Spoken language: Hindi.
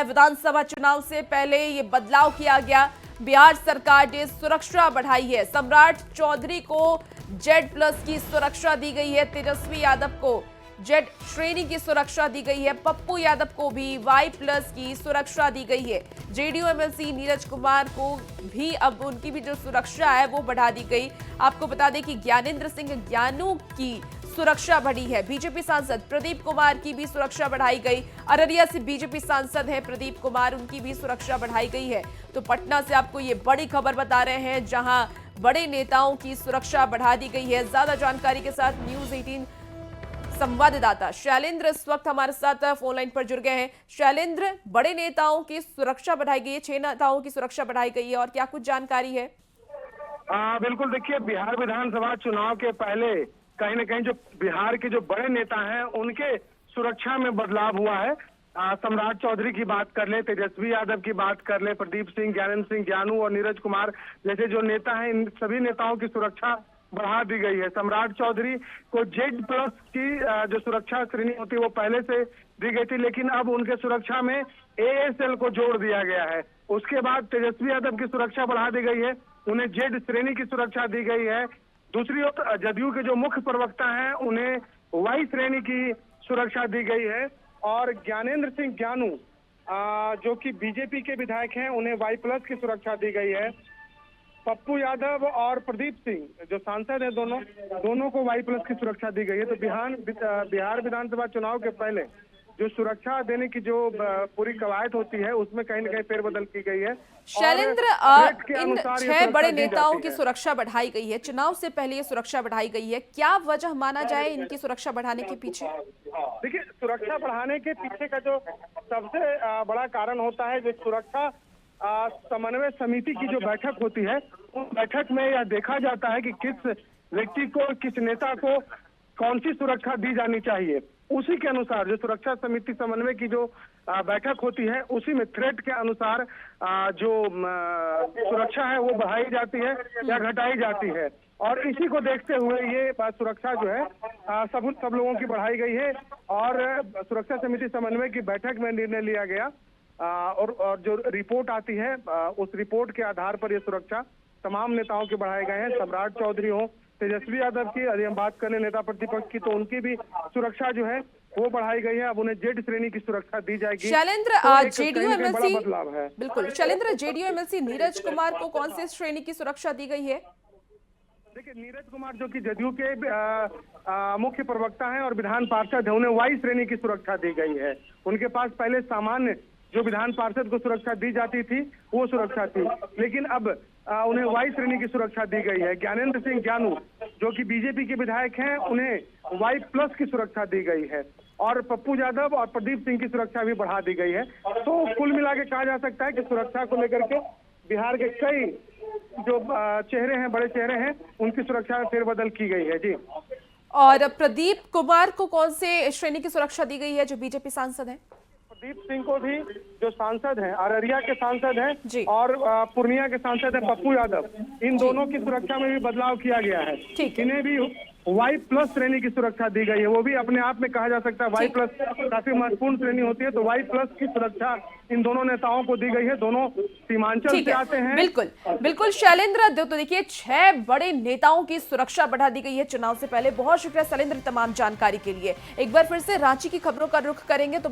विधानसभा चुनाव से पहले ये बदलाव किया गया। बिहार सरकार ने सुरक्षा बढ़ाई है। सम्राट चौधरी को Z+ की सुरक्षा दी गई है। तेजस्वी यादव को Z श्रेणी की सुरक्षा दी गई है। पप्पू यादव को भी Y+ की सुरक्षा दी गई है। जेडीयू एमएलसी नीरज कुमार को भी अब उनकी भी जो सुरक्षा है वो बढ़ा दी गई। आपको बता दें कि ज्ञानेंद्र सिंह ज्ञानू की सुरक्षा बढ़ी है। बीजेपी सांसद प्रदीप कुमार की भी सुरक्षा बढ़ाई गई। अररिया से बीजेपी सांसद हैं प्रदीप कुमार, उनकी भी सुरक्षा बढ़ाई गई है। तो पटना से आपको ये बड़ी खबर बता रहे हैं जहां बड़े नेताओं की सुरक्षा बढ़ा दी गई है। ज्यादा जानकारी के साथ न्यूज 18 संवाददाता शैलेंद्र इस वक्त हमारे साथ फोन लाइन पर जुड़ गए हैं। शैलेंद्र, बड़े नेताओं की सुरक्षा बढ़ाई गई है, 6 नेताओं की सुरक्षा बढ़ाई गई है और क्या कुछ जानकारी है? बिल्कुल, देखिए बिहार विधानसभा चुनाव के पहले कहीं न कहीं जो बिहार के जो बड़े नेता हैं उनके सुरक्षा में बदलाव हुआ है। सम्राट चौधरी की बात कर ले, तेजस्वी यादव की बात कर ले, प्रदीप सिंह, ज्ञानेंद्र सिंह ज्ञानू और नीरज कुमार जैसे जो नेता हैं, इन सभी नेताओं की सुरक्षा बढ़ा दी गई है। सम्राट चौधरी को Z+ की जो सुरक्षा श्रेणी होती है वो पहले से दी गई थी, लेकिन अब उनके सुरक्षा में ASL को जोड़ दिया गया है। उसके बाद तेजस्वी यादव की सुरक्षा बढ़ा दी गई है, उन्हें Z श्रेणी की सुरक्षा दी गई है। दूसरी ओर जदयू के जो मुख्य प्रवक्ता हैं उन्हें Y श्रेणी की सुरक्षा दी गई है और ज्ञानेंद्र सिंह ज्ञानू जो कि बीजेपी के विधायक हैं उन्हें Y+ की सुरक्षा दी गई है। पप्पू यादव और प्रदीप सिंह जो सांसद हैं दोनों को Y+ की सुरक्षा दी गई है। तो बिहार विधानसभा चुनाव के पहले जो सुरक्षा देने की जो पूरी कवायद होती है उसमें कहीं न कहीं फेरबदल की गई है। शैलेंद्र, इन 6 बड़े नेताओं की सुरक्षा बढ़ाई गई है, चुनाव से पहले ये सुरक्षा बढ़ाई गई है, क्या वजह माना जाए इनकी सुरक्षा बढ़ाने के पीछे? देखिए, सुरक्षा बढ़ाने के पीछे का जो सबसे बड़ा कारण होता है, जो सुरक्षा समन्वय समिति की जो बैठक होती है उस बैठक में यह देखा जाता है कि किस व्यक्ति को, किस नेता को कौन सी सुरक्षा दी जानी चाहिए। उसी के अनुसार जो सुरक्षा समिति समन्वय की जो बैठक होती है उसी में थ्रेट के अनुसार जो सुरक्षा है वो बढ़ाई जाती है या घटाई जाती है। और इसी को देखते हुए ये सुरक्षा जो है सब लोगों की बढ़ाई गई है और सुरक्षा समिति समन्वय की बैठक में निर्णय लिया गया और जो रिपोर्ट आती है उस रिपोर्ट के आधार पर ये सुरक्षा तमाम नेताओं के बढ़ाए गए हैं। सम्राट चौधरी हो, तेजस्वी यादव की, यदि हम बात करें नेता प्रतिपक्ष की, तो उनकी भी सुरक्षा जो है वो बढ़ाई गई है। अब उन्हें Z श्रेणी की सुरक्षा दी जाएगी। शैलेंद्र, जेडीयू एमएलसी बदलाव है। बिल्कुल शैलेंद्र, जेडीयू एमएलसी नीरज कुमार को कौन से श्रेणी की सुरक्षा दी गई है? देखिए, नीरज कुमार जो कि जदयू के मुख्य प्रवक्ता हैं और विधान पार्षद है, उन्हें Y श्रेणी की सुरक्षा दी गई है। उनके पास पहले सामान्य जो विधान पार्षद को सुरक्षा दी जाती थी वो सुरक्षा थी, लेकिन अब उन्हें Y श्रेणी की सुरक्षा दी गई है। ज्ञानेंद्र सिंह ज्ञानू जो कि बीजेपी के विधायक हैं उन्हें Y+ की सुरक्षा दी गई है और पप्पू यादव और प्रदीप सिंह की सुरक्षा भी बढ़ा दी गई है। तो कुल मिला के कहा जा सकता है कि सुरक्षा को लेकर के बिहार के कई जो चेहरे हैं, बड़े चेहरे हैं, उनकी सुरक्षा में फेरबदल की गई है। जी। और प्रदीप कुमार को कौन से श्रेणी की सुरक्षा दी गई है जो बीजेपी सांसद हैं? प्रदीप सिंह को भी जो सांसद हैं, अररिया के सांसद हैं और पूर्णिया के सांसद हैं पप्पू यादव, इन दोनों की सुरक्षा में भी बदलाव किया गया है। इन्हें भी Y+ श्रेणी की सुरक्षा दी गई है। वो भी अपने आप में कहा जा सकता है Y+ काफी महत्वपूर्ण श्रेणी होती है, तो Y+ की सुरक्षा इन दोनों नेताओं को दी गई है। दोनों सीमांचल से आते हैं। बिल्कुल बिल्कुल शैलेंद्र, तो देखिए 6 बड़े नेताओं की सुरक्षा बढ़ा दी गई है चुनाव से पहले। बहुत शुक्रिया शैलेंद्र तमाम जानकारी के लिए। एक बार फिर से रांची की खबरों का रुख करेंगे तो